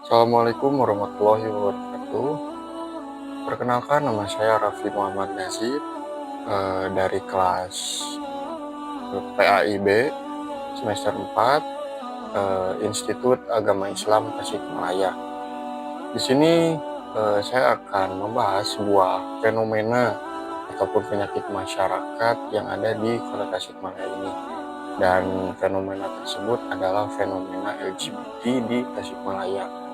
Assalamualaikum warahmatullahi wabarakatuh. Perkenalkan, nama saya Raffi Muhammad Nazib, dari kelas PAIB semester 4, Institut Agama Islam Tasikmalaya. Di sini saya akan membahas sebuah fenomena ataupun penyakit masyarakat yang ada di Kota Tasikmalaya ini. Dan fenomena tersebut adalah fenomena LGBT di Tasikmalaya,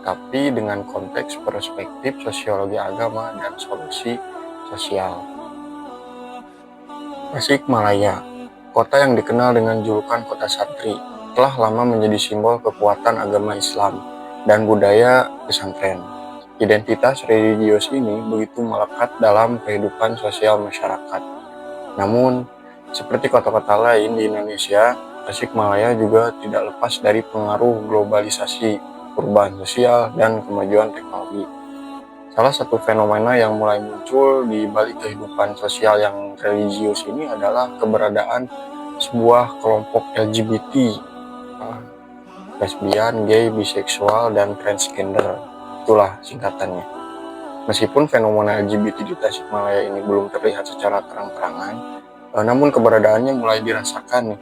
tapi dengan konteks perspektif sosiologi agama dan solusi sosial. Tasikmalaya, kota yang dikenal dengan julukan kota santri, telah lama menjadi simbol kekuatan agama Islam dan budaya pesantren. Identitas religius ini begitu melekat dalam kehidupan sosial masyarakat. Namun, seperti kota-kota lain di Indonesia, Tasikmalaya juga tidak lepas dari pengaruh globalisasi, perubahan sosial, dan kemajuan teknologi. Salah satu fenomena yang mulai muncul di balik kehidupan sosial yang religius ini adalah keberadaan sebuah kelompok LGBT, lesbian, gay, biseksual, dan transgender. Itulah singkatannya. Meskipun fenomena LGBT di Tasikmalaya ini belum terlihat secara terang-terangan, namun keberadaannya mulai dirasakan nih,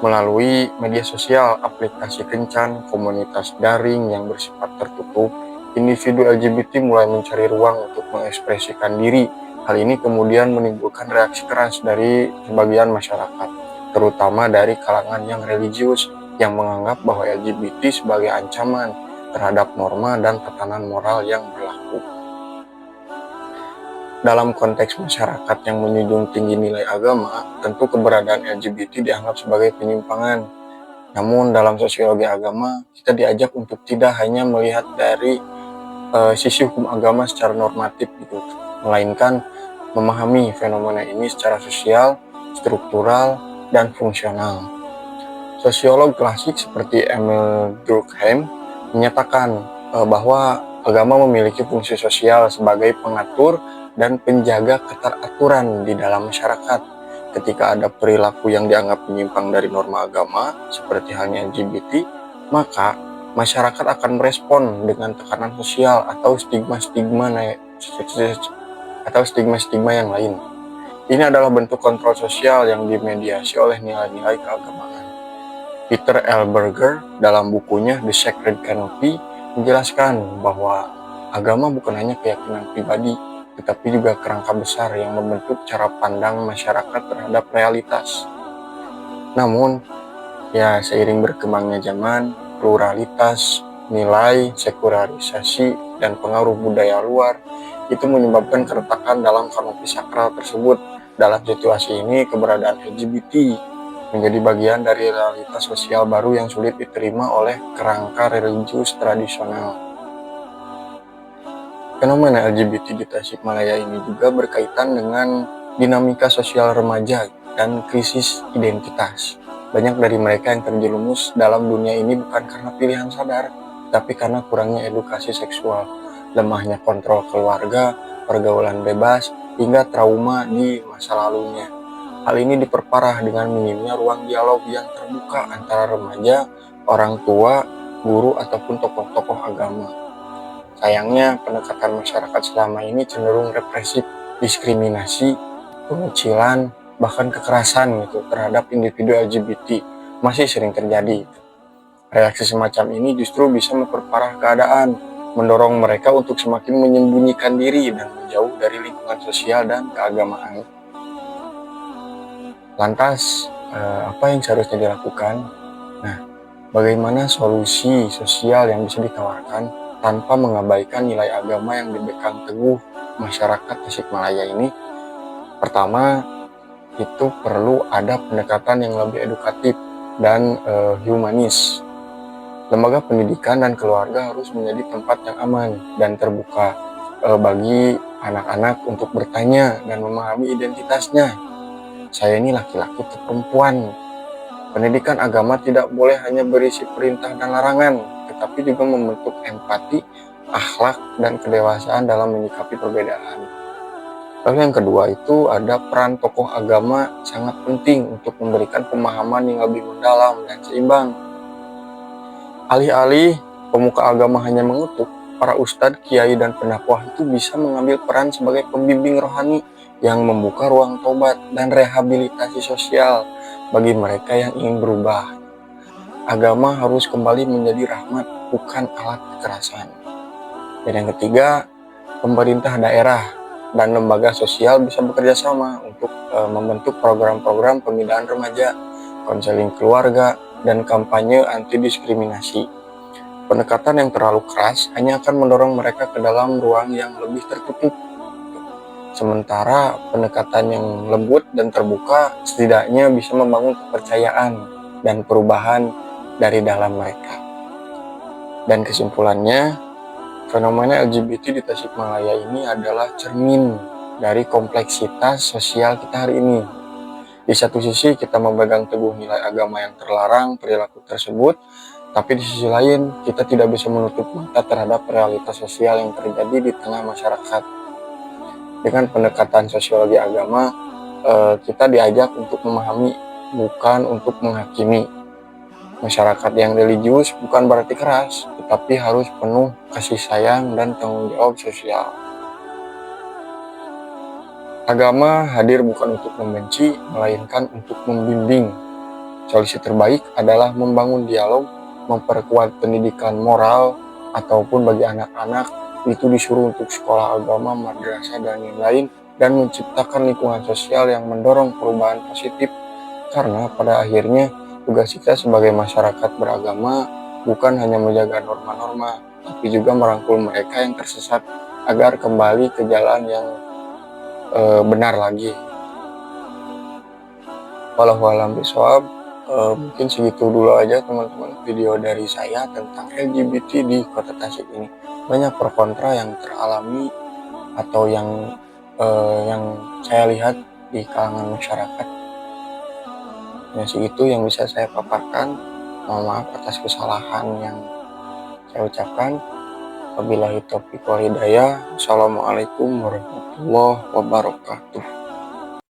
melalui media sosial, aplikasi kencan, komunitas daring yang bersifat tertutup. Individu LGBT mulai mencari ruang untuk mengekspresikan diri. Hal ini kemudian menimbulkan reaksi keras dari sebagian masyarakat, terutama dari kalangan yang religius, yang menganggap bahwa LGBT sebagai ancaman terhadap norma dan tatanan moral yang berlaku. Dalam konteks masyarakat yang menjunjung tinggi nilai agama, tentu keberadaan LGBT dianggap sebagai penyimpangan. Namun dalam sosiologi agama, kita diajak untuk tidak hanya melihat dari sisi hukum agama secara normatif gitu, melainkan memahami fenomena ini secara sosial, struktural, dan fungsional. Sosiolog klasik seperti Emil Durkheim menyatakan bahwa agama memiliki fungsi sosial sebagai pengatur dan penjaga keteraturan di dalam masyarakat. Ketika ada perilaku yang dianggap menyimpang dari norma agama, seperti halnya LGBT, maka masyarakat akan merespon dengan tekanan sosial atau stigma-stigma yang lain. Ini adalah bentuk kontrol sosial yang dimediasi oleh nilai-nilai keagamaan. Peter L. Berger dalam bukunya The Sacred Canopy menjelaskan bahwa agama bukan hanya keyakinan pribadi, tetapi juga kerangka besar yang membentuk cara pandang masyarakat terhadap realitas. Namun, seiring berkembangnya zaman, pluralitas, nilai, sekularisasi, dan pengaruh budaya luar, itu menyebabkan keretakan dalam kanopi sakral tersebut. Dalam situasi ini, keberadaan LGBT menjadi bagian dari realitas sosial baru yang sulit diterima oleh kerangka religius tradisional. Fenomena LGBT di Tasikmalaya ini juga berkaitan dengan dinamika sosial remaja dan krisis identitas. Banyak dari mereka yang terjerumus dalam dunia ini bukan karena pilihan sadar, tapi karena kurangnya edukasi seksual, lemahnya kontrol keluarga, pergaulan bebas, hingga trauma di masa lalunya. Hal ini diperparah dengan minimnya ruang dialog yang terbuka antara remaja, orang tua, guru, ataupun tokoh-tokoh agama. Sayangnya, pendekatan masyarakat selama ini cenderung represif, diskriminasi, pengucilan, bahkan kekerasan gitu terhadap individu LGBT masih sering terjadi. Reaksi semacam ini justru bisa memperparah keadaan, mendorong mereka untuk semakin menyembunyikan diri dan menjauh dari lingkungan sosial dan keagamaan. Lantas, apa yang seharusnya dilakukan? Nah, bagaimana solusi sosial yang bisa ditawarkan tanpa mengabaikan nilai agama yang dipegang teguh masyarakat Tasikmalaya ini? Pertama, itu perlu ada pendekatan yang lebih edukatif dan humanis. Lembaga pendidikan dan keluarga harus menjadi tempat yang aman dan terbuka bagi anak-anak untuk bertanya dan memahami identitasnya. Saya ini laki-laki atau perempuan. Pendidikan agama tidak boleh hanya berisi perintah dan larangan, tetapi juga membentuk empati, akhlak, dan kedewasaan dalam menyikapi perbedaan. Lalu yang kedua itu ada peran tokoh agama sangat penting untuk memberikan pemahaman yang lebih mendalam dan seimbang. Alih-alih pemuka agama hanya mengutuk, para ustadz, kiai, dan pendakwah itu bisa mengambil peran sebagai pembimbing rohani yang membuka ruang tobat dan rehabilitasi sosial bagi mereka yang ingin berubah. Agama harus kembali menjadi rahmat, bukan alat kekerasan. Dan yang ketiga, pemerintah daerah dan lembaga sosial bisa bekerja sama untuk membentuk program-program pembinaan remaja, konseling keluarga, dan kampanye anti diskriminasi. Pendekatan yang terlalu keras hanya akan mendorong mereka ke dalam ruang yang lebih tertutup. Sementara pendekatan yang lembut dan terbuka setidaknya bisa membangun kepercayaan dan perubahan dari dalam mereka. Dan kesimpulannya, fenomena LGBT di Tasikmalaya ini adalah cermin dari kompleksitas sosial kita hari ini. Di satu sisi kita memegang teguh nilai agama yang terlarang perilaku tersebut, tapi di sisi lain kita tidak bisa menutup mata terhadap realitas sosial yang terjadi di tengah masyarakat. Dengan pendekatan sosiologi agama, kita diajak untuk memahami, bukan untuk menghakimi. Masyarakat yang religius bukan berarti keras, tetapi harus penuh kasih sayang dan tanggung jawab sosial. Agama hadir bukan untuk membenci, melainkan untuk membimbing. Solusi terbaik adalah membangun dialog, memperkuat pendidikan moral, ataupun bagi anak-anak itu disuruh untuk sekolah agama, madrasah, dan lain-lain, dan menciptakan lingkungan sosial yang mendorong perubahan positif. Karena pada akhirnya tugas kita sebagai masyarakat beragama bukan hanya menjaga norma-norma, tapi juga merangkul mereka yang tersesat agar kembali ke jalan yang benar lagi. Wallahualam bishawab. Mungkin segitu dulu aja teman-teman video dari saya tentang LGBT di Kota Tasik ini. Banyak pro kontra yang teralami atau yang saya lihat di kalangan masyarakat. Ya segitu yang bisa saya paparkan. Mohon maaf atas kesalahan yang saya ucapkan. Wabillahi taufiq wal hidayah. Assalamualaikum warahmatullahi wabarakatuh.